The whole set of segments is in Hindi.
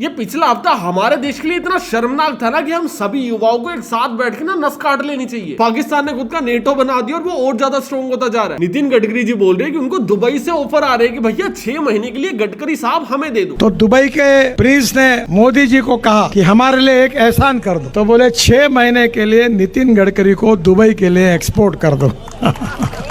ये पिछला हफ्ता हमारे देश के लिए इतना शर्मनाक था ना कि हम सभी युवाओं को एक साथ बैठ के ना नस काट लेनी चाहिए। पाकिस्तान ने खुद का नेटो बना दिया और वो और ज्यादा स्ट्रॉन्ग होता जा रहा है। नितिन गडकरी जी बोल रहे हैं कि उनको दुबई से ऑफर आ रहे हैं कि भैया 6 महीने के लिए गडकरी साहब हमें दे दो। तो दुबई के प्रिंस ने मोदी जी को कहा कि हमारे लिए एक एहसान कर दो, तो बोले 6 महीने के लिए नितिन गडकरी को दुबई के लिए एक्सपोर्ट कर दो।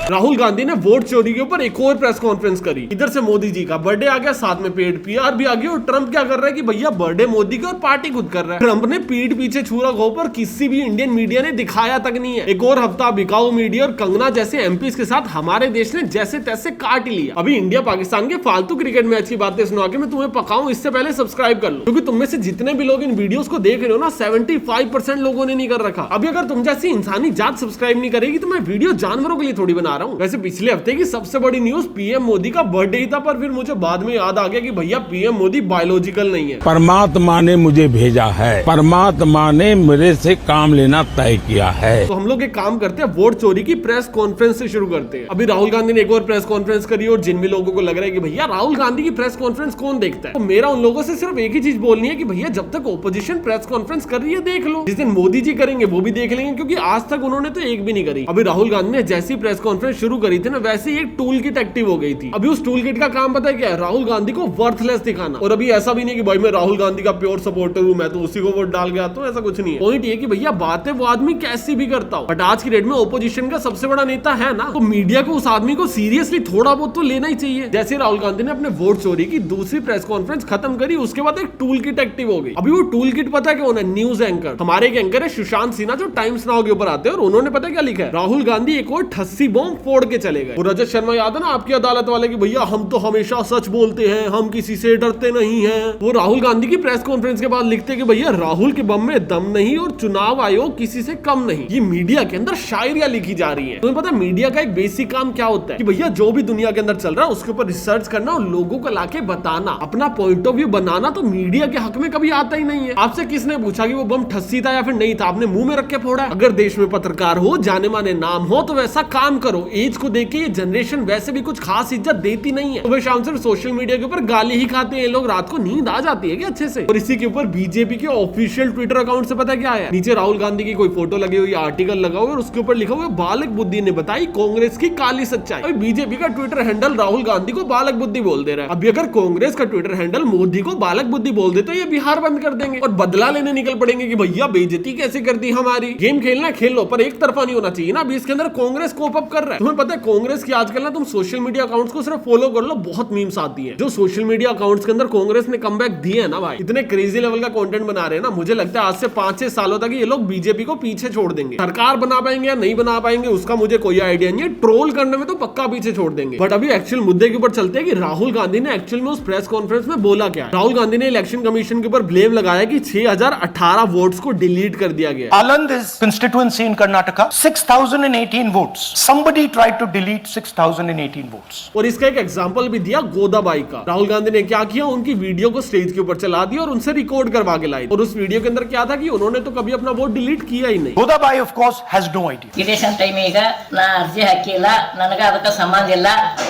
राहुल गांधी ने वोट चोरी के ऊपर एक और प्रेस कॉन्फ्रेंस करी। इधर से मोदी जी का बर्थडे आ गया, साथ में पेड पीआर भी आ गया। और ट्रंप क्या कर रहा है कि भैया बर्थडे मोदी का और पार्टी खुद कर रहा है। ट्रंप ने पीठ पीछे छुरा घो पर किसी भी इंडियन मीडिया ने दिखाया तक नहीं है। एक और हफ्ता बिकाऊ मीडिया और कंगना जैसे एमपीज के साथ हमारे देश ने जैसे तैसे काट लिया। अभी इंडिया पाकिस्तान के फालतू क्रिकेट मैच की बातें सुना के मैं तुम्हें पकाऊं, इससे पहले सब्सक्राइब कर लो, क्योंकि तुम में से जितने भी लोग इन वीडियोस को देख रहे हो ना 75% लोगों ने नहीं कर रखा। अभी अगर तुम जैसी इंसानी जात सब्सक्राइब नहीं करेगी तो मैं वीडियो जानवरों के लिए थोड़ी बना रहा हूँ। वैसे पिछले हफ्ते की सबसे बड़ी न्यूज पीएम मोदी का बर्थडे ही था, पर फिर मुझे बाद में याद आ गया कि भैया पीएम मोदी बायोलॉजिकल नहीं है। परमात्मा ने मुझे भेजा है, परमात्मा ने मेरे से काम लेना तय किया है। तो हम लोग एक काम करते हैं, वोट चोरी की प्रेस कॉन्फ्रेंस से शुरू करते हैं। अभी राहुल गांधी ने एक और प्रेस कॉन्फ्रेंस करी और जिन भी लोगों को लग रहा है कि भैया राहुल गांधी की प्रेस कॉन्फ्रेंस कौन देखता है, तो मेरा उन लोगों से सिर्फ एक ही चीज बोलनी है कि भैया जब तक ओपोजिशन प्रेस कॉन्फ्रेंस कर रही है देख लो, जिस दिन मोदी जी करेंगे वो भी देख लेंगे, क्योंकि आज तक उन्होंने तो एक भी नहीं करी। अभी राहुल गांधी ने जैसी प्रेस कॉन्फ्रेंस शुरू करी थी ना, वैसे ही एक टूल किट एक्टिव हो गई थी। अभी उस टूल किट का काम पता है क्या है? राहुल गांधी को वर्थलेस दिखाना। और अभी ऐसा भी नहीं कि भाई मैं राहुल गांधी का प्योर सपोर्टर हूं, मैं तो उसी को वोट डाल के आता हूं, ऐसा कुछ नहीं है। पॉइंट ये कि भैया बातें वो आदमी कैसी भी करता हो, बट आज की डेट में ओपोजिशन का सबसे बड़ा नेता है ना, तो मीडिया को उस आदमी को सीरियसली थोड़ा बहुत तो लेना ही चाहिए। जैसे राहुल गांधी ने अपने वोट चोरी की दूसरी प्रेस कॉन्फ्रेंस खत्म करी, उसके बाद एक टूल किट एक्टिव हो गई। अभी वो टूल किट पता है कौन है? News anchor. हमारे एक एंकर है सुशांत सिन्हा, जो टाइम्स नाउ के ऊपर आते हैं, और उन्होंने पता क्या लिखा है? राहुल गांधी एक और ठस्सी बॉम्ब फोड़ के चले गए। और रजत शर्मा याद है ना आपकी अदालत वाले की भैया हम तो हमेशा सच बोलते हैं, हम किसी से डरते नहीं हैं। वो राहुल गांधी की प्रेस कॉन्फ्रेंस के बाद लिखते कि भैया राहुल के बम में दम नहीं और चुनाव आयोग किसी से कम नहीं। ये मीडिया के अंदर शायरियां लिखी जा रही है। तुम्हें पता है मीडिया का एक बेसिक काम क्या होता है कि भैया जो भी दुनिया के अंदर चल रहा है उसके ऊपर रिसर्च करना और लोगों को लाके बताना, अपना पॉइंट ऑफ व्यू बनाना। तो मीडिया के हक में कभी आता ही नहीं है। आपसे किसने पूछा कि वो बम ठस्सी था या फिर नहीं था? आपने मुंह में रख के फोड़ा। अगर देश में पत्रकार हो, जाने माने नाम हो, तो वैसा काम करो। एज को देख के ये जनरेशन वैसे भी कुछ खास इज्जत देती नहीं है। सुबह शाम सिर्फ सोशल मीडिया के ऊपर गाली ही खाते हैं लोग। रात को नींद आ जाती है क्या अच्छे से? और इसी के ऊपर बीजेपी के ऑफिशियल ट्विटर अकाउंट से पता क्या है? नीचे राहुल गांधी की कोई फोटो लगी हुई, आर्टिकल लगा हुआ और उसके ऊपर लिखा हुआ बालक बुद्धि ने बताई कांग्रेस की काली सच्चाई। बीजेपी का ट्विटर हैंडल राहुल गांधी को बालक बुद्धि बोल दे रहा है। अभी अगर कांग्रेस का ट्विटर हैंडल मोदी को बालक बुद्धि बोल दे तो ये बिहार बंद कर देंगे और बदला लेने निकल पड़ेंगे कि भैया बेइज्जती कैसे कर दी हमारी। गेम खेलना खेल लो, पर एक तरफा नहीं होना चाहिए ना। अभी इसके अंदर कांग्रेस कोप अप कर रहा है। तुम्हें पता है कांग्रेस की आजकल ना, तुम सोशल मीडिया अकाउंट्स को सिर्फ फॉलो कर लो, बहुत मीम्स आती है। जो सोशल मीडिया अकाउंट्स के अंदर कांग्रेस ने कमबैक दिए है ना भाई, इतने क्रेजी लेवल का कंटेंट बना रहे हैं ना, मुझे लगता है आज से 5-6 सालों तक ये लोग बीजेपी को पीछे छोड़ देंगे। सरकार बना पाएंगे या नहीं बना पाएंगे उसका मुझे कोई आइडिया नहीं है। ट्रोल करने में तो पक्का पीछे छोड़ देंगे। बट अभी एक्चुअल मुद्दे के ऊपर चलते हैं कि राहुल गांधी ने एक्चुअल में उस प्रेस कॉन्फ्रेंस में बोला क्या है। राहुल गांधी ने इलेक्शन कमीशन के ऊपर ब्लेम लगाया कि 6018 वोट्स को डिलीट कर दिया गया। Aland is constituency in Karnataka, 6018 votes. Somebody tried to delete 6018 votes. और इसका एक एग्जांपल भी दिया गोदाबाई का। राहुल गांधी ने क्या किया, उनकी वीडियो को स्टेज के ऊपर चला दिया और उनसे रिकॉर्ड करवा के लाई। और उस वीडियो के अंदर क्या था कि उन्होंने तो कभी अपना वोट डिलीट किया ही नहीं। Godabai of course has no idea. Election time ಈಗ ನಾ ಅರ್ಜಿ ಹಾಕಿಲ್ಲ, ನನಗೆ ಅದಕ್ಕೆ ಸಂಬಂಧ ಇಲ್ಲ,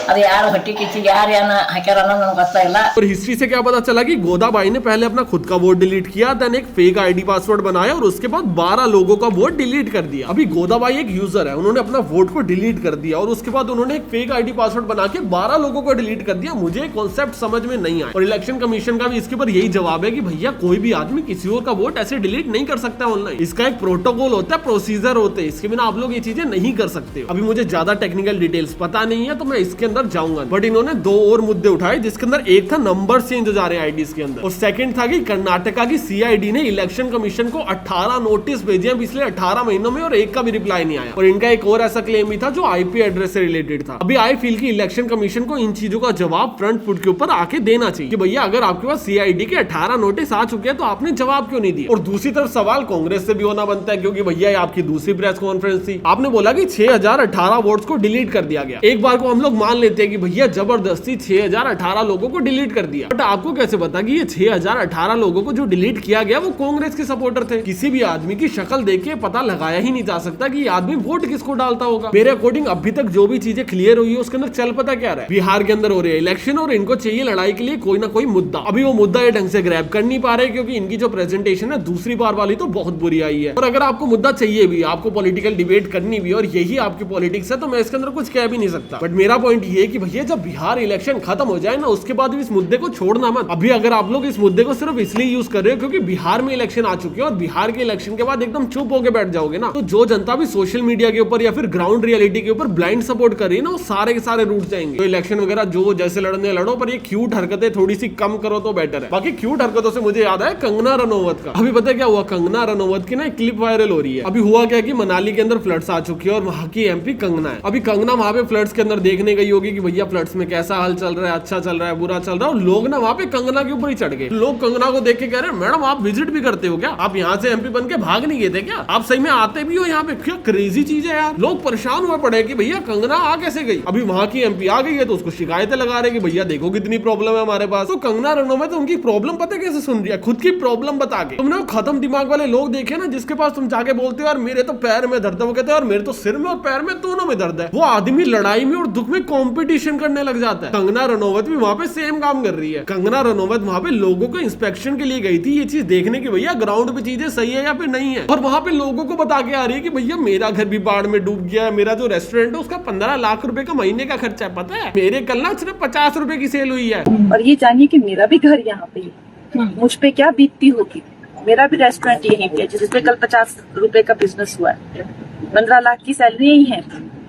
ಅದು ಯಾರು ಹೊಟ್ಟಿ ಕಿಚ್ಚಿಗೆ ಯಾರು ಹಾಕ್ಯಾರ ಅನ್ನೋದು ನನಗೆ ಗೊತ್ತಾಗಿಲ್ಲ। और हिस्ट्री से क्या पता चला कि गोदाबाई ने पहले अपना खुद का वोट डिलीट किया, देन एक फेक आईडी पासवर्ड बनाया और उसके बाद 12 लोगों का वोट डिलीट कर दिया। अभी गोदाबाई एक यूजर है, उन्होंने अपना वोट को डिलीट कर दिया और उसके बाद उन्होंने एक फेक आईडी पासवर्ड बना के 12 लोगों को डिलीट कर दिया। मुझे कॉन्सेप्ट समझ में नहीं आया। और इलेक्शन कमीशन का भी इसके ऊपर यही जवाब है कि भैया कोई भी आदमी किसी और का वोट ऐसे डिलीट नहीं कर सकता ऑनलाइन। इसका एक प्रोटोकॉल होता है, प्रोसीजर होते हैं, इसके बिना आप लोग ये चीजें नहीं कर सकते। अभी मुझे ज्यादा टेक्निकल डिटेल्स पता नहीं है तो मैं इसके अंदर जाऊंगा, बट इन्होंने 2 और मुद्दे उठाए, जिसके अंदर एक था नंबर चेंज हो जा रहे हैं आईडीज के अंदर, और सेकंड था कि कर्नाटका की सीआईडी ने इलेक्शन कमीशन को 18 नोटिस भेजे हैं पिछले 18 महीनों में और एक का भी रिप्लाई नहीं आया। और इनका एक और ऐसा क्लेम भी था जो आईपी एड्रेस से रिलेटेड था। अभी आई फील की इलेक्शन कमीशन को इन चीजों का जवाब फ्रंट फुट के ऊपर आके देना चाहिए कि भैया अगर आपके पास सीआईडी के 18 नोटिस आ चुके हैं तो आपने जवाब क्यों नहीं दिया। और दूसरी तरफ सवाल कांग्रेस से भी होना बनता है, क्योंकि भैया ये आपकी दूसरी प्रेस कॉन्फ्रेंस थी, आपने बोला कि 6018 वोट्स को डिलीट कर दिया गया। एक बार को हम लोग मान लेते हैं कि भैया जबरदस्ती 6018 लोगों को डिलीट कर दिया, बट आपको कैसे पता कि ये 6018 लोगों को जो डिलीट किया गया वो कांग्रेस के सपोर्टर थे? किसी भी आदमी की शक्ल देख के पता लगाया ही नहीं जा सकता कि ये आदमी वोट किसको डालता होगा। मेरे अकॉर्डिंग अकॉर्डिंग अभी तक जो भी चीजें क्लियर हुई है उसके अंदर चल पता क्या रहा है, बिहार के अंदर हो रहे इलेक्शन और इनको चाहिए लड़ाई के लिए कोई ना कोई मुद्दा। अभी वो मुद्दा ये ढंग से ग्रैब कर नहीं पा रहे क्योंकि इनकी जो प्रेजेंटेशन है दूसरी बार वाली तो बहुत बुरी आई है। और अगर आपको मुद्दा चाहिए भी, आपको पॉलिटिकल डिबेट करनी भी और यही आपकी पॉलिटिक्स है, तो मैं इसके अंदर कुछ कह भी नहीं सकता। बट मेरा पॉइंट ये है कि भैया जब बिहार इलेक्शन खत्म हो जाए ना उसके बाद भी इस मुद्दे को छोड़ना मत। अभी अगर आप लोग इस मुद्दे को सिर्फ इसलिए यूज कर रहे हो क्योंकि बिहार में इलेक्शन आ चुके हैं और बिहार के इलेक्शन के बाद एकदम चुप होकर बैठ जाओगे ना, तो जो जनता भी सोशल मीडिया के ऊपर या फिर ग्राउंड रियलिटी के ऊपर ब्लाइंड सपोर्ट कर रही है ना, वो सारे के सारे रूट जाएंगे। तो इलेक्शन वगैरह जो जैसे लड़ने लड़ो, पर ये क्यूट हरकतें थोड़ी सी कम करो तो बेटर है। बाकी क्यूट हरकतों से मुझे याद है कंगना रनौत का। अभी पता है क्या हुआ, कंगना रनौत की ना एक क्लिप वायरल हो रही है। अभी हुआ क्या कि मनाली के अंदर फ्लड्स आ चुकी है और वहां की एमपी कंगना है। अभी कंगना वहां पे फ्लड्स के अंदर देखने गई होगी कि भैया फ्लड्स में कैसा हाल चल रहा है, अच्छा चल रहा है, बुरा चल रहा है, और लोग ना वहां पे कंगना के ऊपर ही चढ़ गए। लोग कंगना को देख के कह रहे हैं मैडम आप विजिट भी करते हो क्या, आप यहाँ से एमपी बन के भाग नहीं गए थे क्या, आप सही में आते भी हो यहाँ पे, क्या क्रेजी चीज है यार। लोग परेशान हुए पड़े कि भैया कंगना आ कैसे गई। अभी वहां की एमपी आ गई है तो उसको शिकायतें लगा रहे कि भैया देखो कितनी प्रॉब्लम है हमारे पास। तो कंगना रनौत तो उनकी प्रॉब्लम पता कैसे सुन रही है, खुद की प्रॉब्लम बता के। तुमने वो खत्म दिमाग वाले लोग देखे ना जिसके पास तुम जाके बोलते हो यार मेरे तो पैर में दर्द है, वो कहते हैं और मेरे तो सिर में और पैर में दोनों में दर्द है। वो आदमी लड़ाई में और दुख में कंपटीशन करने लग जाता है। कंगना रनौत भी वहां पे सेम काम कर रही है। कंगना रनौत वहां पे लोगों को इंस्पेक्शन के लिए गई थी ये चीज देखने की भैया ग्राउंड पे चीजें सही है या फिर नहीं है, और वहां पे लोगों को बता के आ रही है कि भैया मेरा घर भी बाढ़ में डूब गया है, मेरा जो रेस्टोरेंट है उसका 15 लाख रुपए का महीने का खर्चा है, पता है मेरे कल ना सिर्फ 50 रुपए की सेल हुई है। और ये जानिए कि मेरा भी घर यहाँ पे है, मुझ पे क्या बीतती होगी। मेरा भी रेस्टोरेंट यहीं पे जिसपे कल 50 रुपए का बिजनेस हुआ है, 15 लाख की सैलरी यही है,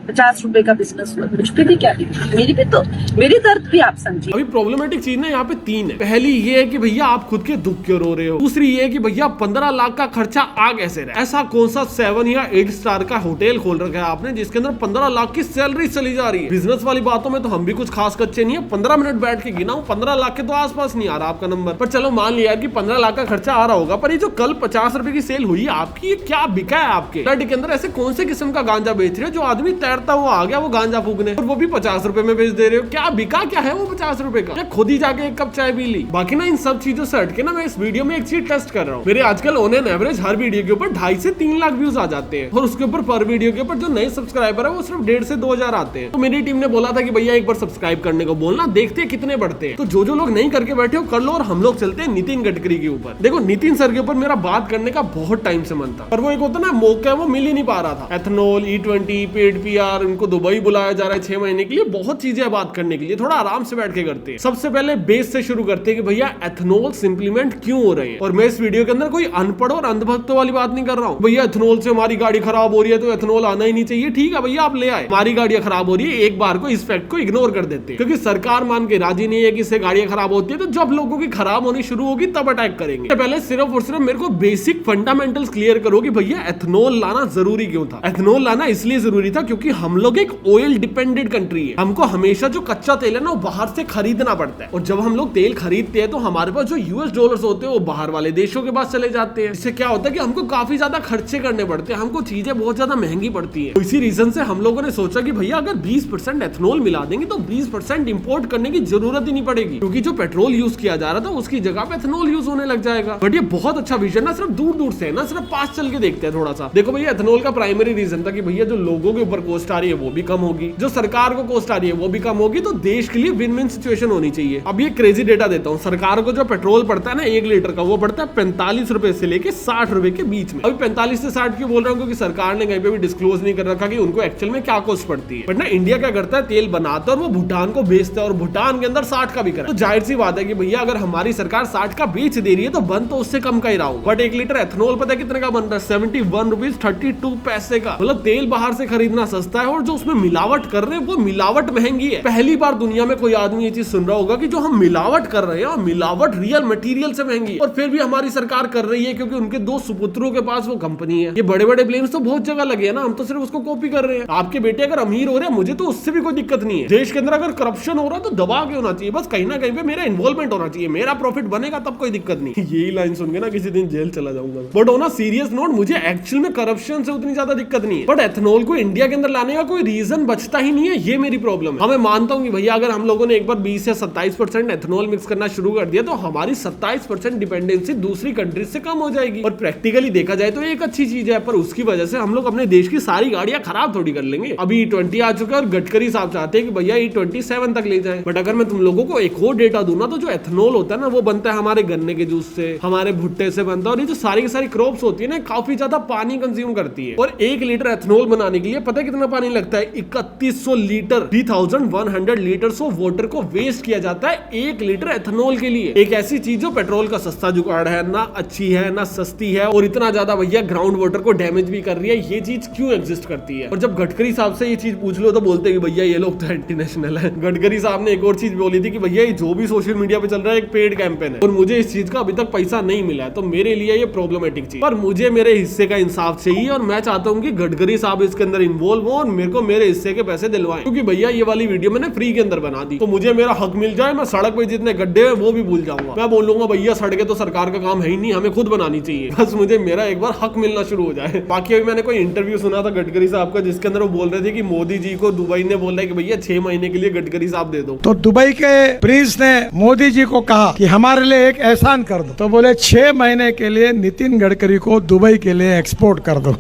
50 रुपए का बिजनेस हुआ, मुझ पे भी क्या बीती, मेरी भी तो मेरी दर्द भी आप समझिए। अभी प्रॉब्लमेटिक चीज ना यहाँ पे 3 है। पहली ये है कि भैया आप खुद के दुख क्यों रो रहे हो। दूसरी ये है कि भैया 15 लाख का खर्चा आ कैसे रहा, ऐसा कौन सा 7 या 8 स्टार का होटल खोल रखा है आपने जिसके अंदर 15 लाख की सैलरी चली जा रही है। बिजनेस वाली बातों में तो हम भी कुछ खास कच्चे नहीं है, 15 मिनट बैठ के गिना 15 लाख के तो आसपास नहीं आ रहा आपका नंबर। पर चलो मान लिया कि 15 लाख का खर्चा आ रहा होगा, पर ये जो कल 50 रुपए की सेल हुई है आपकी, ये क्या बिका है आपके फ्लैट के अंदर। ऐसे कौन से किस्म का गांजा बेच रहे हो जो आदमी तैरता हुआ आ गया वो गांजा फूकने, और वो भी 50 रुपए में बेच दे रहे हो। क्या बिका क्या है वो 50 रुपए का, खुद ही जाके एक कप चाय पी ली। बाकी ना इन सब चीजों से हटके ना मैं इस वीडियो में एक चीज टेस्ट कर रहा हूँ। मेरे आजकल on an average her video के ऊपर 2.5 से 3 लाख व्यूज आ जाते हैं, और उसके ऊपर पर वीडियो के ऊपर जो नए सब्सक्राइबर है वो सिर्फ 1.5 से 2,000 आते हैं। तो मेरी टीम ने बोला था कि भैया एक बार सब्सक्राइब करने को बोलना, देखते हैं कितने बढ़ते हैं। तो जो लोग नहीं करके बैठे हो कर लो, और हम लोग चलते हैं नितिन गडकरी के ऊपर। देखो नितिन सर के ऊपर मेरा बात करने का बहुत टाइम से मन था, पर वो एक होता ना मौका है वो मिल ही नहीं पा रहा था। एथनॉल, E20, पेड PR, इनको दुबई बुलाया जा रहा है 6 महीने के लिए, बहुत चीजें बात करने के लिए, थोड़ा आराम से बैठ के करते हैं। सबसे पहले बेस से शुरू करते हैं कि भैया एथनॉल इंप्लीमेंट क्यों हो रहे हैं। और मैं इस वीडियो के अंदर कोई अनपढ़ और अंधभक्तों वाली बात नहीं कर रहा हूँ। भैया एथनॉल से हमारी गाड़ी खराब हो रही है तो एथनॉल आना ही नहीं चाहिए, ठीक है भैया आप ले आए। हमारी गाड़ियां खराब हो रही है, एक बार को इस फैक्ट को इग्नोर कर देते हैं क्योंकि सरकार मान के राजी नहीं है कि इससे गाड़ियां खराब होती है, तो जब लोगों की खराब होनी शुरू होगी तब अटैक करेंगे। पहले सिर्फ और सिर्फ मेरे को बेसिक फंडामेंटल्स क्लियर करो कि भैया एथनॉल लाना जरूरी क्यों था। एथनॉल लाना इसलिए जरूरी था क्योंकि हम लोग एक ऑयल डिपेंडेंट कंट्री है, हमको हमेशा जो कच्चा तेल है ना वो बाहर से खरीदना पड़ता है, और जब हम लोग तेल खरीदते हैं तो हमारे पास जो US डॉलर्स होते हैं वो बाहर वाले देशों के पास चले जाते हैं। इससे क्या होता है कि हमको काफी ज्यादा खर्चे करने पड़ते हैं, हमको चीजें बहुत ज्यादा महंगी पड़ती है। तो इसी रीजन से हम लोगों ने सोचा कि भैया अगर 20% एथनॉल मिला देंगे तो 20% इंपोर्ट करने की जरूरत ही नहीं पड़ेगी, क्योंकि जो पेट्रोल यूज किया जा रहा था उसकी जगह पे एथनॉल यूज होने लग जाएगा। बट ये बहुत अच्छा विजन ना सिर्फ दूर दूर से, ना सिर्फ पास चल के देखते हैं थोड़ा सा। देखो भैया एथनॉल का प्राइमरी रीजन था कि भैया जो लोगों के ऊपर कॉस्ट आ रही है वो भी कम होगी, जो सरकार को कॉस्ट आ रही है वो भी कम होगी, तो देश के लिए विन विन सिचुएशन होनी चाहिए। अब ये क्रेजी डेटा देता हूँ, सरकार को जो पेट्रोल पड़ता है ना 1 लीटर का, वो पड़ता है 45 रुपए से लेके 60 रुपए के बीच में। अभी 45 से 60 क्यों बोल रहा हूँ, क्योंकि सरकार ने कहीं पे भी डिस्क्लोज नहीं कर रखा कि उनको एक्चुअल में क्या कॉस्ट पड़ती है। बट ना इंडिया क्या करता है, तेल बनाता है और वो भूटान को बेचता है, और भूटान के अंदर 60 का भी करा। तो जाहिर सी बात है कि भैया अगर हमारी सरकार 60 का बेच दे रही है तो बन तो उससे कम का ही रहा होगा। बट 1 लीटर एथनॉल पता है कितने का बन रहा है, 71 रुपीज 32 पैसे का। मतलब तेल बाहर से खरीदना सस्ता है और जो उसमें मिलावट कर रहे हैं वो मिलावट महंगी है। पहली बार दुनिया में कोई आदमी ये चीज सुन रहा होगा कि जो हम मिलावट कर रहे हैं और मिलावट रियल मटेरियल से महंगी है, और फिर भी हमारी सरकार कर रही है क्योंकि उनके 2 सुपुत्रों के पास वो कंपनी है। ये बड़े बड़े ब्लेम्स तो बहुत जगह लगे हैं ना, हम तो सिर्फ उसको कॉपी कर रहे हैं। आपके बेटे अगर अमीर हो रहे हैं मुझे तो उससे भी कोई दिक्कत नहीं है। देश के अंदर अगर करप्शन हो रहा है तो दबा के होना चाहिए, बस कहीं ना कहीं पे मेरा इन्वॉल्वमेंट होना चाहिए, मेरा प्रॉफिट बनेगा तब कोई दिक्कत नहीं। यही लाइन सुन के ना किसी दिन जेल चला जाऊंगा। But on a serious note, मुझे एक्चुअल में करप्शन से उतनी ज्यादा दिक्कत नहीं है। बट एथनॉल को इंडिया के अंदर लाने का कोई रीजन बचता ही नहीं है, ये मेरी प्रॉब्लम है। मैं मानता हूँ कि भैया अगर हम लोगों ने एक बार 20 या 27% एथेनॉल मिक्स करना शुरू कर दिया तो हमारी 27% डिपेंडेंसी दूसरी कंट्रीज से कम हो जाएगी, और प्रैक्टिकली देखा जाए तो एक अच्छी चीज है। पर उसकी वजह से हम लोग अपने देश की सारी गाड़ियां खराब थोड़ी कर लेंगे। अभी E20 आ चुका है और गडकरी साहब चाहते हैं कि भैया E27 तक ले जाए। बट अगर मैं तुम लोगों को एक और डेटा दूं ना, तो जो एथेनॉल होता है ना वो बनता है हमारे गन्ने के जूस से, हमारे भुट्टे से बनता है, और ये जो सारी की सारी क्रॉप्स होती है ना काफी ज्यादा पानी कंज्यूम करती है। और 1 लीटर एथेनॉल बनाने के लिए पता है कितना पानी लगता है? 3100 लीटर, 3100 लीटर्स ऑफ वाटर को वेस्ट किया जाता है 1 लीटर एथेनॉल के लिए। एक ऐसी चीज जो पेट्रोल का सस्ता जुगाड़ है, ना अच्छी है ना सस्ती है, और इतना ज्यादा भैया ग्राउंड वाटर को डैमेज भी कर रही है। ये चीज क्यों एग्जिस्ट करती है? और जब गडकरी साहब से ये चीज पूछ लो तो बोलते हैं कि भैया ये लोग तो एंटी नेशनल है। गडकरी साहब ने एक और चीज बोली थी कि भैया ये जो भी सोशल मीडिया पे चल रहा है एक पेड कैंपेन है, और मुझे इस चीज का अभी तक पैसा नहीं मिला है, तो मेरे लिए ये प्रॉब्लमेटिक चीज। पर मुझे मेरे हिस्से का इंसाफ चाहिए, और मैं चाहता हूँ कि गडकरी साहब इसके अंदर इन्वॉल्व हो और मेरे को मेरे हिस्से के पैसे दिलवाएं, क्योंकि भैया ये वाली वीडियो मैंने फ्री के अंदर बना दी, तो मुझे मेरा हक मिल जाए। मैं सड़क पे जितने गड्ढे हैं वो भी भूल जाऊंगा। मैं बोलूंगा भैया सड़कें तो सरकार का काम है ही नहीं, हमें खुद बनानी चाहिए, बस मुझे मेरा एक बार हक मिलना शुरू हो जाए। बाकी अभी मैंने कोई इंटरव्यू सुना था गडकरी साहब का, जिसके अंदर वो बोल रहे थे कि मोदी जी को दुबई ने बोला है कि भैया 6 महीने के लिए गडकरी साहब दे दो। तो दुबई के प्रिंस ने मोदी जी को कहा कि हमारे लिए एक एहसान कर दो, तो बोले 6 महीने के लिए नितिन गडकरी को दुबई के लिए एक्सपोर्ट कर दो।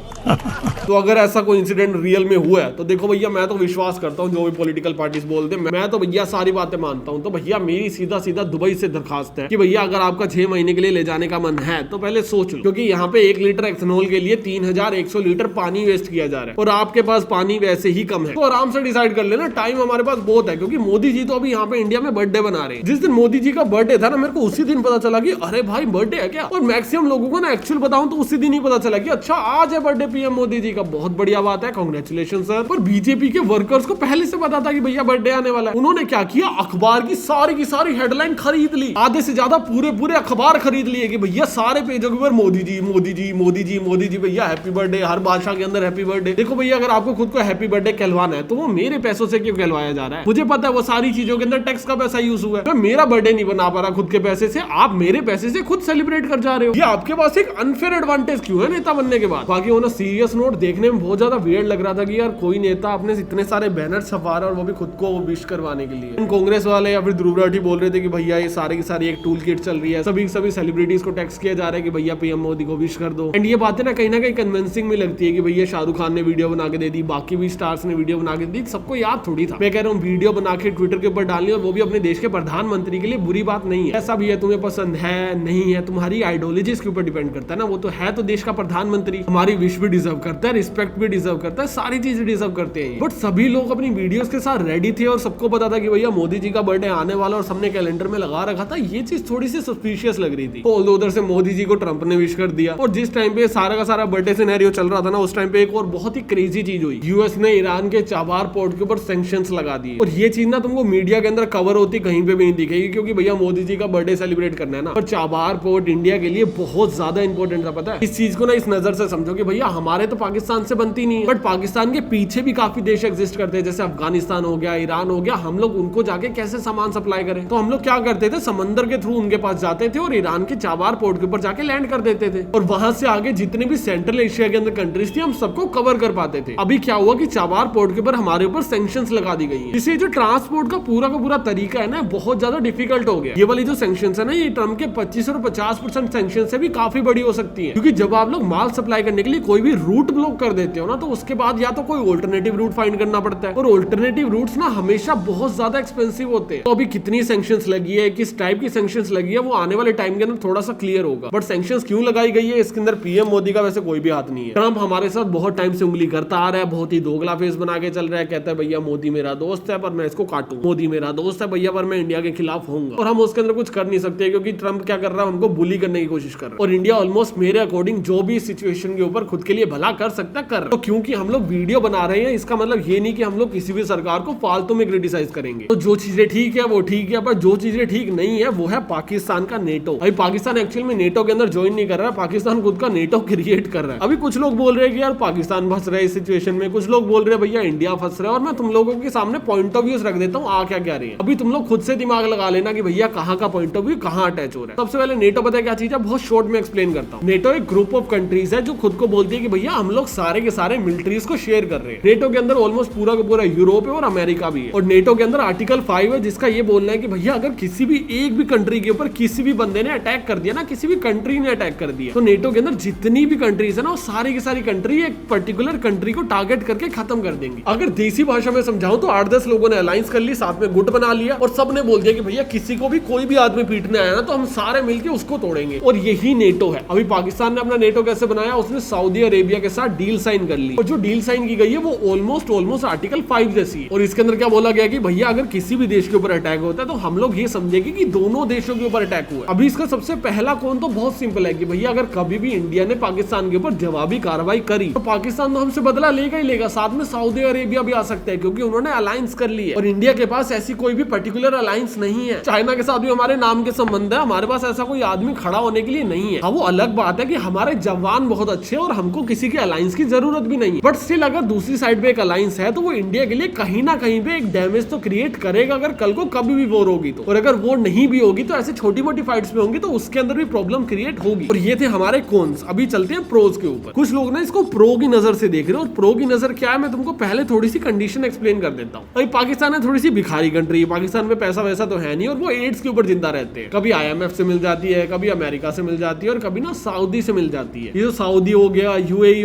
तो अगर ऐसा कोई इंसिडेंट रियल में हुआ है तो देखो भैया, मैं तो विश्वास करता हूँ जो भी पॉलिटिकल पार्टीज बोलते हैं, मैं तो भैया सारी बातें मानता हूँ। तो भैया मेरी सीधा सीधा दुबई से दरखास्त है कि भैया अगर आपका 6 महीने के लिए ले जाने का मन है तो पहले सोच लो, क्योंकि यहाँ पे 1 लीटर एथेनॉल के लिए 3100 लीटर पानी वेस्ट किया जा रहा है, और आपके पास पानी वैसे ही कम है, तो आराम से डिसाइड कर लेना। टाइम हमारे पास बहुत है, क्योंकि मोदी जी तो अभी यहाँ पे इंडिया में बर्थडे बना रहे हैं। जिस दिन मोदी जी का बर्थडे था ना, मेरे को उसी दिन पता चला कि अरे भाई बर्थडे है क्या, और मैक्सिमम लोगों को ना एक्चुअल बताऊं तो उसी दिन ही पता चला कि अच्छा आज है बर्थडे पीएम मोदी जी का। बहुत बढ़िया बात है, कांग्रेचुलेशन सर। पर बीजेपी के वर्कर्स को पहले से पता था कि भैया बर्थडे आने वाला है। उन्होंने क्या किया, अखबार की सारी हेडलाइन खरीद ली, आधे से ज्यादा पूरे अखबार खरीद लिए कि भैया सारे पेजों के ऊपर मोदी जी मोदी जी मोदी जी मोदी जी, भैया हैप्पी बर्थडे, हर भाषा के अंदर हैप्पी बर्थडे। देखो भैया अगर आपको खुद को हैप्पी बर्थडे कहलवाना है तो वो मेरे पैसों से क्यों कहलवाया जा रहा है? मुझे पता है वो सारी चीजों के अंदर टैक्स का पैसा यूज हुआ है। मैं मेरा बर्थडे नहीं बना पा रहा खुद के पैसे से, आप मेरे पैसे से खुद सेलिब्रेट कर जा रहे हो। ये आपके पास एक अनफेयर एडवांटेज क्यों है नेता बनने के बाद? बाकी वो सीरियस नोट देखने में बहुत ज्यादा वियर्ड लग रहा था कि यार कोई नेता अपने इतने सारे बैनर छपा रहा है और वो भी खुद को विश करवाने के लिए। कांग्रेस वाले या फिर ध्रुव राठी बोल रहे थे कि भैया ये सारी की सारी एक टूल किट चल रही है, सभी सेलिब्रिटीज को टैक्स किया जा रहा है कि भैया पीएम मोदी को विश कर दो। एंड ये बातें ना कहीं कन्विंसिंग में लगती है कि भैया शाहरुख खान ने वीडियो बना के दे दी, बाकी भी स्टार्स ने वीडियो बना के दी, सबको याद थोड़ी था। मैं कह रहा हूँ वीडियो बना के ट्विटर के ऊपर डालनी, और वो भी अपने देश के प्रधानमंत्री के लिए बुरी बात नहीं है। ऐसा भी है, तुम्हें पसंद है नहीं है, तुम्हारी आइडियोलॉजीज के ऊपर डिपेंड करता है ना। वो तो है तो देश का प्रधानमंत्री, हमारी विश भी डिजर्व करता है, रिस्पेक्ट भी डिजर्व करता है, सारी चीजें डिजर्व करते हैं। बट सभी लोग अपनी वीडियोस के साथ रेडी थे और सबको पता था कि भैया मोदी जी का बर्थडे आने वाला, और सबने कैलेंडर में लगा रखा था। ये चीज थोड़ी सी सस्पिशियस लग रही थी। तो उधर से मोदी जी को ट्रंप ने विश कर दिया, और जिस टाइम पे सारा का सारा बर्थडे सिनेरियो चल रहा था ना, उस टाइम पे एक और बहुत ही क्रेजी चीज हुई। यूएस ने ईरान के चाबार पोर्ट के ऊपर सैंक्शंस लगा दिए, और ये चीज ना तुमको मीडिया के अंदर कवर होती कहीं पे भी नहीं दिखेगी, क्योंकि भैया मोदी जी का बर्थडे सेलिब्रेट करना है ना। और चाबार पोर्ट इंडिया के लिए बहुत ज्यादा इंपॉर्टेंट था, पता है। इस चीज को ना इस नजर से समझो कि भैया हमारे तो पाकिस्तान से बनती नहीं है, बट पाकिस्तान के पीछे भी काफी देश एग्जिस्ट करते हैं, जैसे अफगानिस्तान हो गया, ईरान हो गया। हम लोग उनको जाके कैसे सामान सप्लाई करें? तो हम लोग क्या करते थे, समंदर के थ्रू उनके पास जाते थे और ईरान के चाबार पोर्ट के ऊपर जाके लैंड कर देते थे, और वहां से आगे जितने भी सेंट्रल एशिया के अंदर कंट्रीज थी हम सबको कवर कर पाते थे। अभी क्या हुआ कि चाबार पोर्ट के ऊपर हमारे ऊपर सैंक्शंस लगा दी गई है, इससे जो ट्रांसपोर्ट का पूरा तरीका है ना बहुत ज्यादा डिफिकल्ट हो गया। ये वाली जो सैंक्शंस है ना, ये ट्रम्प के 25 और 50% सैंक्शन से भी काफी बड़ी हो सकती है, क्योंकि जब आप लोग माल सप्लाई करने के लिए कोई भी रूट ब्लॉक कर देते हो ना, तो उसके बाद या तो कोई ऑल्टरनेटिव रूट फाइंड करना पड़ता है, और ऑल्टरनेटिव रूट्स ना हमेशा बहुत ज्यादा एक्सपेंसिव होते हैं। तो अभी कितनी सैंक्शंस लगी है, किस टाइप की सैंक्शंस लगी है, वो आने वाले टाइम के अंदर थोड़ा सा क्लियर होगा। बट सैंक्शंस क्यों लगाई गई है, इसके अंदर पीएम मोदी का वैसे कोई भी हाथ नहीं है। ट्रम्प हमारे साथ बहुत टाइम से उंगली करता आ रहा है, बहुत ही दोगला फेस बना के चल रहा है, कहता है भैया मोदी मेरा दोस्त है पर मैं इसको काटूं, मोदी मेरा दोस्त है भैया पर मैं इंडिया के खिलाफ होऊंगा, और हम उसके अंदर कुछ कर नहीं सकते, क्योंकि ट्रम्प क्या कर रहा है, हमको बुली करने की कोशिश कर रहा है। और इंडिया ऑलमोस्ट मेरे अकॉर्डिंग जो भी सिचुएशन के ऊपर खुद के लिए भला कर सकता है कर रहा है। तो क्योंकि हम लोग वीडियो बना रहे हैं, इसका मतलब ये नहीं कि हम लोग किसी भी सरकार को फालतू में क्रिटिसाइज करेंगे। तो जो चीजें ठीक है वो ठीक है, पर जो चीजें ठीक नहीं है वो है पाकिस्तान का नेटो। अभी पाकिस्तान एक्चुअल में नेटो के अंदर ज्वाइन नहीं कर रहा है, पाकिस्तान खुद का नेटो क्रिएट कर रहा है। अभी कुछ लोग बोल रहे हैं कि यार पाकिस्तान फंस रहा है इस सिचुएशन में, कुछ लोग बोल रहे हैं भैया इंडिया फंस रहा है, और मैं तुम लोगों के सामने पॉइंट ऑफ व्यू रख देता हूँ आ क्या क्या रही है। अभी तुम लोग खुद से दिमाग लगा लेना कि भैया कहाँ का पॉइंट ऑफ व्यू कहाँ अटैच हो रहा है। सबसे पहले नेटो पता है क्या चीज है, बहुत शॉर्ट में एक्सप्लेन करता हूँ। नेटो एक ग्रुप ऑफ कंट्रीज है जो खुद को बोलती है कि भैया हम लोग सारे के सारे मिलिट्रीज को शेयर क्रिएट कर रहे हैं। नेटो के अंदर ऑलमोस्ट पूरा का पूरा यूरोप है और अमेरिका भी है। और नेटो के अंदर आर्टिकल 5 है जिसका ये बोलना है कि भैया अगर किसी भी एक भी कंट्री के ऊपर किसी भी बंदे ने अटैक कर दिया ना, किसी भी कंट्री ने अटैक कर दिया, तो नेटो के अंदर जितनी भी कंट्रीज है ना, वो सारी की सारी कंट्री एक पर्टिकुलर कंट्री को टारगेट करके खत्म कर देंगे। अगर देसी भाषा में समझाऊं तो 8-10 लोगों ने अलायंस कर ली, साथ में गुट बना लिया और सबने बोल दिया कि भैया किसी को भी कोई भी आदमी पीटने आया ना तो हम सारे मिलकर उसको तोड़ेंगे। और यही नेटो है। अभी पाकिस्तान ने अपना नेटो कैसे बनाया, उसने सऊदी अरेबिया के साथ डील साइन कर ली और जो डील साइन की गई है वो ऑलमोस्ट आर्टिकल 5 जैसी है। और इसके अंदर क्या बोला गया कि भैया अगर किसी भी देश के ऊपर अटैक होता है तो हम लोग ये समझेंगे कि दोनों देशों के ऊपर अटैक हुआ। अभी इसका सबसे पहला कौन तो बहुत सिंपल है कि भैया अगर कभी भी इंडिया ने पाकिस्तान के ऊपर जवाबी कार्रवाई करी तो पाकिस्तान तो हमसे बदला लेगा ही लेगा, साथ में सऊदी अरेबिया भी आ सकता है क्योंकि उन्होंने अलायंस कर ली है। और इंडिया के पास ऐसी कोई भी पर्टिकुलर अलायंस नहीं है। चाइना के साथ भी हमारे नाम के संबंध है, हमारे पास ऐसा कोई आदमी खड़ा होने के लिए नहीं है। हाँ, वो अलग बात है कि हमारे जवान बहुत अच्छे हैं और हमको किसी के अलायंस की जरूरत भी नहीं है, बट स्टिल अगर दूसरी साइड पे एक अलायंस है तो वो इंडिया के लिए कहीं ना कहीं पे एक डैमेज तो क्रिएट करेगा अगर कल को कभी भी वॉर होगी तो। और अगर वॉर नहीं भी होगी तो ऐसे छोटी मोटी फाइट्स में होंगी तो उसके अंदर भी प्रॉब्लम क्रिएट होगी। और ये थे हमारे कॉन्स। अभी चलते हैं प्रोज के ऊपर। कुछ लोग ना इसको प्रो की नजर से देख रहे हैं और प्रो की नजर क्या है मैं तुमको पहले थोड़ी सी कंडीशन एक्सप्लेन कर देता हूँ। अभी पाकिस्तान है थोड़ी सी भिखारी कंट्री है, पाकिस्तान में पैसा वैसा तो है नहीं और वो एड्स के ऊपर जिंदा रहते हैं। कभी IMF से मिल जाती है, कभी अमेरिका से मिल जाती है और कभी ना सऊदी से मिल जाती है। ये जो सऊदी हो गया, UAE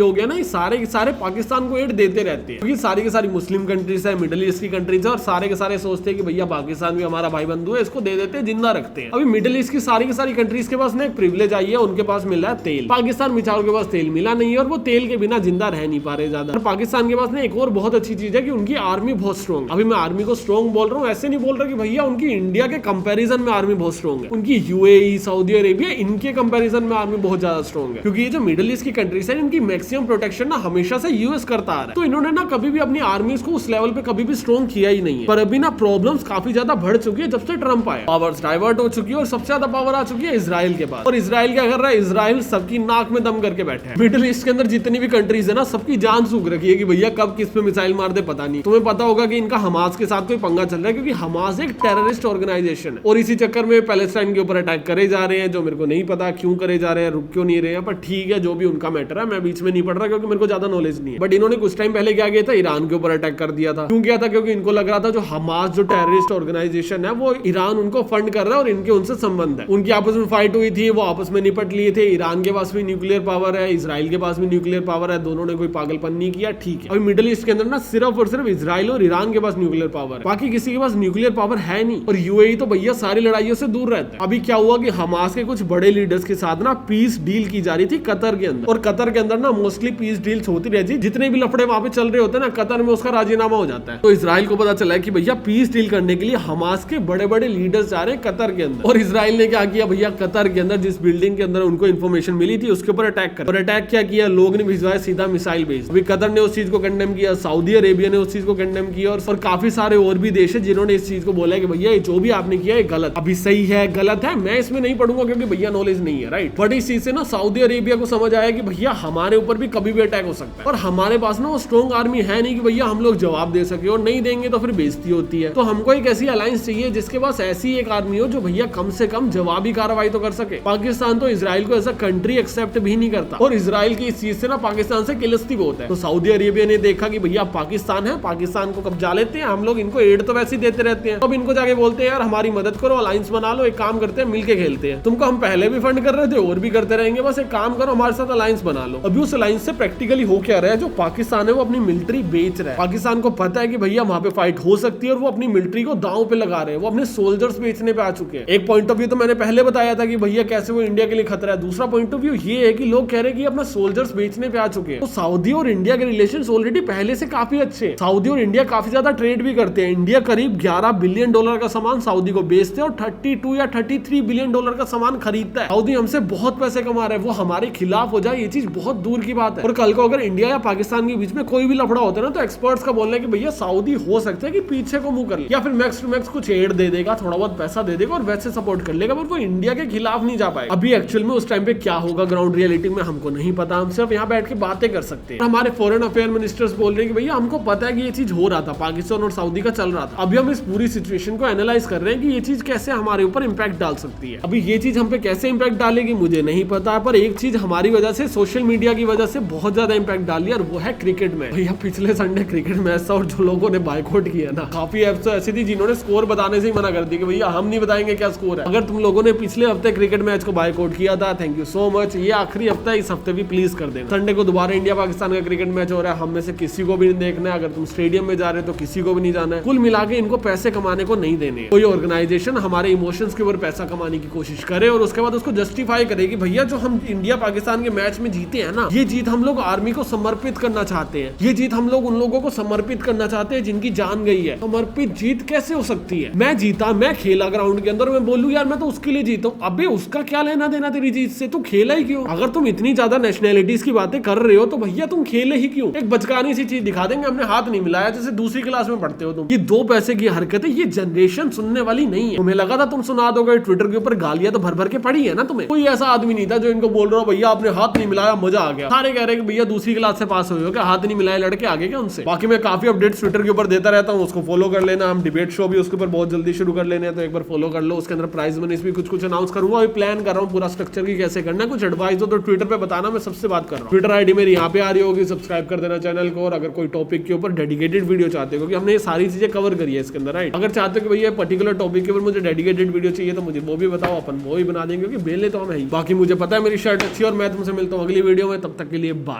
हो गया ना, ये सारे के सारे पाकिस्तान को एड देते रहते हैं क्योंकि सारी की सारी मुस्लिम कंट्रीज है, मिडिल ईस्ट की कंट्रीज है और सारे के सारे सोचते हैं कि भैया पाकिस्तान भी हमारा भाई बंधु है, इसको दे देते हैं, जिंदा रखते हैं। अभी मिडिल ईस्ट की सारी कंट्रीज के पास ना एक प्रिविलेज आई है, उनके पास मिल रहा है तेल। पाकिस्तान बेचारों के पास तेल मिला नहीं है और वो तेल के बिना जिंदा रह नहीं पा रहे ज्यादा। पाकिस्तान के पास ना एक और बहुत अच्छी चीज है कि उनकी आर्मी बहुत स्ट्रॉन्ग। अभी मैं आर्मी को स्ट्रॉन्ग बोल रहा हूँ, ऐसे नहीं बोल रहा कि भैया उनकी इंडिया के कंपैरिजन में आर्मी बहुत स्ट्रॉन्ग है। उनकी UAE, सऊदी अरेबिया, इनके कंपैरिजन में आर्मी बहुत ज्यादा स्ट्रॉन्ग है क्योंकि ये जो मिडिल ईस्ट की कंट्रीज है इनकी मैक्सिमम प्रोटेक्शन ना हमेशा से यूएस करता आ रहा है। तो इन्होंने ना कभी भी अपनी आर्मी को उस लेवल पे कभी भी स्ट्रॉन्ग किया ही नहीं है। पर अभी ना प्रॉब्लम्स काफी ज्यादा बढ़ चुकी है जब से ट्रंप आया। पावर्स डाइवर्ट हो चुकी है और सबसे ज्यादा पावर आ चुकी है इजराइल के पास। और इजराइल क्या कर रहा है, इजराइल सबकी नाक में दम करके बैठा है। मिडिल ईस्ट के अंदर जितनी भी कंट्रीज है ना, सबकी जान सूख रखी है कि भैया कब किस पे मिसाइल मार दे पता नहीं। तुम्हें पता होगा कि इनका हमास के साथ कोई पंगा चल रहा है क्योंकि हमास एक टेररिस्ट ऑर्गेनाइजेशन है और इसी चक्कर में पैलेस्टाइन के ऊपर अटैक करे जा रहे हैं, जो मेरे को नहीं पता क्यों करे जा रहे हैं, रुक क्यों नहीं रहे हैं, पर ठीक है, जो भी उनका मैटर है, मैं बीच में नहीं पढ़ रहा क्योंकि मेरे को ज्यादा नॉलेज नहीं है। बट इन्होंने कुछ टाइम पहले क्या किया था, ईरान के ऊपर अटैक कर दिया था। क्यों किया था, क्योंकि इनको लग रहा था जो हमास जो टेररिस्ट ऑर्गेनाइजेशन है वो ईरान उनको फंड कर रहा है और इनके उनसे संबंध है। उनकी आपस में फाइट हुई थी, वो आपस में निपट लिए थे। ईरान के पास भी न्यूक्लियर पावर है, इजराइल के पास भी न्यूक्लियर पावर है, दोनों ने कोई पागलपन नहीं किया, ठीक है। अभी मिडिल ईस्ट के अंदर ना सिर्फ और सिर्फ इजराइल और ईरान के पास न्यूक्लियर पावर है, बाकी किसी के पास न्यूक्लियर पावर है नहीं। और UAE तो भैया सारी लड़ाइयों से दूर रहता है। अभी क्या हुआ कि हमास के कुछ बड़े लीडर्स के साथ ना पीस डील की जा रही थी कतर के अंदर, और कतर के अंदर ना मोस्टली पीस डील्स होती रहती है। जितने भी लफड़े वहां पे चल रहे होते हैं ना, कतर में उसका राजीनामा हो जाता है। तो इजराइल को पता चला है कि भैया पीस डील करने के लिए हमास के बड़े बड़े लीडर्स जा रहे हैं कतर के अंदर। और इजराइल ने क्या किया भैया, कतर के अंदर जिस बिल्डिंग के अंदर उनको इन्फॉर्मेशन मिली थी उसके ऊपर अटैक कर। और अटैक क्या किया, लोग ने भिजवाया सीधा मिसाइल बेस। अभी कतर ने उस चीज को कंडेम किया, सऊदी अरेबिया ने उस चीज को कंडेम किया और काफी सारे और भी देश है जिन्होंने इस चीज को बोला कि भैया जो भी आपने किया है गलत। अभी सही है गलत है मैं इसमें नहीं पढ़ूंगा क्योंकि भैया नॉलेज नहीं है, राइट। बट इस चीज से ना सऊदी अरेबिया को समझ आया कि भैया हमारे ऊपर भी कभी भी अटैक हो सकता है और हमारे पास ना वो स्ट्रॉन्ग आर्मी है नहीं कि भैया हम लोग जवाब दे सके, और नहीं देंगे तो फिर बेइज्जती होती है। तो हमको एक ऐसी अलायंस चाहिए जिसके पास ऐसी एक आर्मी हो जो भैया कम से कम जवाबी कार्रवाई तो कर सके। पाकिस्तान तो इजराइल को ऐसा कंट्री एक्सेप्ट भी नहीं करता और इजराइल की इस चीज से ना पाकिस्तान से किलस्ती बहुत है। तो सऊदी अरेबिया ने देखा कि भैया पाकिस्तान है, पाकिस्तान को कब्जा लेते हैं हम लोग, इनको एड तो वैसे ही देते रहते हैं। अब इनको जाके बोलते हैं यार हमारी मदद करो, अलायंस बना लो, एक काम करते हैं मिलके खेलते हैं। तुमको हम पहले भी फंड कर रहे थे और भी करते रहेंगे, बस एक काम करो हमारे साथ अलायंस बना लो। अभी उस अलायंस से प्रैक्टिकली हो क्या रहा है, जो पाकिस्तान है वो अपनी मिलिट्री बेच रहा है। पाकिस्तान को पता है कि भैया वहां पे फाइट हो सकती है और वो अपनी मिलिट्री को दांव पे लगा रहे हैं, वो अपने सोल्जर्स बेचने पे आ चुके हैं। एक पॉइंट ऑफ व्यू तो मैंने पहले बताया था कि भैया कैसे वो इंडिया के लिए खतरा है। दूसरा पॉइंट ऑफ व्यू ये है कि लोग कह रहे हैं कि अपना सोल्जर्स बेचने पे आ चुके हैं। तो सऊदी और इंडिया के रिलेशंस ऑलरेडी पहले से काफी अच्छे हैं। सऊदी और इंडिया काफी ज्यादा ट्रेड भी करते हैं। इंडिया करीब $11 बिलियन का सामान सऊदी को बेचते हैं और 32 या 33 बिलियन डॉलर का सामान खरीदता है। सऊदी हमसे बहुत पैसे कमा रहा है, वो हमारे खिलाफ हो जाए ये चीज बहुत दूर की बात है। और कल को अगर इंडिया या पाकिस्तान के बीच में कोई भी लफड़ा होता है ना, तो एक्सपर्ट्स का बोलना है कि भैया सऊदी हो सकता है कि पीछे को मुंह कर ले या फिर मैक्स टू मैक्स कुछ एड दे देगा, थोड़ा बहुत पैसा दे देगा और वैसे सपोर्ट कर लेगा, पर वो इंडिया के खिलाफ नहीं जा पाएगा। अभी एक्चुअल में उस टाइम पे क्या होगा ग्राउंड रियलिटी में हमको नहीं पता, हम सिर्फ यहाँ बैठ के बातें कर सकते हैं। हमारे फॉरेन अफेयर मिनिस्टर्स बोल रहे हैं कि भैया हमको पता है कि ये चीज हो रहा था, पाकिस्तान और सऊदी का चल रहा था। अभी हम इस पूरी सिचुएशन को एनालाइज कर रहे हैं कि ये चीज कैसे हमारे ऊपर इंपैक्ट डाल सकती है। अभी ये चीज हम पे कैसे इंपैक्ट डालेगी मुझे नहीं पता, पर एक चीज हमारी वजह से, सोशल मीडिया की वजह से बहुत ज्यादा इंपैक्ट डाल लिया और वो है क्रिकेट मैच। भैया पिछले संडे क्रिकेट मैच था और जो लोगों ने बायकॉट किया ना, काफी एप्स तो ऐसी थी जिन्होंने स्कोर बताने से ही मना कर दी कि भैया हम नहीं बताएंगे क्या स्कोर है। अगर तुम लोगों ने पिछले हफ्ते क्रिकेट मैच को बायकॉट किया था, थैंक यू सो मच। ये आखिरी हफ्ता है, इस हफ्ते भी प्लीज कर देना। संडे को दोबारा इंडिया पाकिस्तान का क्रिकेट मैच हो रहा है, हम में से किसी को भी नहीं देखना है। अगर तुम स्टेडियम में जा रहे हो तो किसी को भी नहीं जाना है। कुल मिला के इनको पैसे कमाने को नहीं देने। कोई ऑर्गेनाइजेशन हमारे इमोशंस के ऊपर पैसा कमाने की कोशिश करे और उसके बाद उसको जस्टिफाई करे कि भैया जो हम इंडिया पाकिस्तान के मैच में जीते हैं ना, ये जीत हम लोग आर्मी को समर्पित करना चाहते हैं, ये जीत हम लोग उन लोगों को समर्पित करना चाहते हैं जिनकी जान गई है। समर्पित जीत कैसे हो सकती है? मैं जीता, मैं खेला ग्राउंड के अंदर, मैं बोलूं यार मैं तो उसके लिए जीता हूं। अबे उसका क्या लेना देना तेरी जीत से? तू खेला ही क्यों? अगर तुम इतनी ज्यादा नेशनैलिटीज की बातें कर रहे हो तो भैया तुम खेले ही क्यों? एक बचकानी सी चीज दिखा देंगे, हमने हाथ नहीं मिलाया, जैसे दूसरी क्लास में पढ़ते हो तुम। ये 2 पैसे की हरकतें ये जनरेशन सुनने वाली नहीं है। तुम्हें लगा था तुम सुना दोगे, ट्विटर के ऊपर गालियां तो भर भर के पड़ी है ना तुम्हें। कोई ऐसा आदमी नहीं था जो इनको बोल रहा हो भैया आपने हाथ नहीं मिलाया मजा आ गया। सारे कह रहे हैं कि भैया दूसरी क्लास से पास हुए हो क्या, हाथ नहीं मिलाया लड़के आगे क्या उनसे। बाकी मैं काफी अपडेट्स ट्विटर के ऊपर देता रहता हूँ, उसको फॉलो कर लेना। हम डिबेट शो भी उसके ऊपर बहुत जल्दी शुरू कर लेने हैं, तो एक बार फॉलो कर लो। उसके अंदर प्राइज मनी भी कुछ अनाउंस करूंगा। अभी प्लान कर रहा हूँ पूरा स्ट्रक्चर की कैसे करना है। कुछ एडवाइस हो तो ट्विटर पे बताना, मैं सबसे बात कर रहा हूँ। ट्विटर आईडी मेरी यहाँ पे आ रही होगी, सब्सक्राइब कर देना चैनल को। और अगर कोई टॉपिक के ऊपर डेडिकेटेड वीडियो चाहते हो, क्योंकि हमने ये सारी चीजें कवर करी है इसके अंदर, राइट। अगर चाहते हो कि भैया पर्टिकुलर टॉपिक के ऊपर मुझे डेडिकेटेड वीडियो चाहिए तो मुझे वो भी बताओ, अपन वो ही बना देंगे, क्योंकि बेले तो हम है ही। बाकी मुझे पता है मेरी शर्ट अच्छी है और मैं तुमसे मिलता हूँ अगली वीडियो में, तब तक के लिए बाय।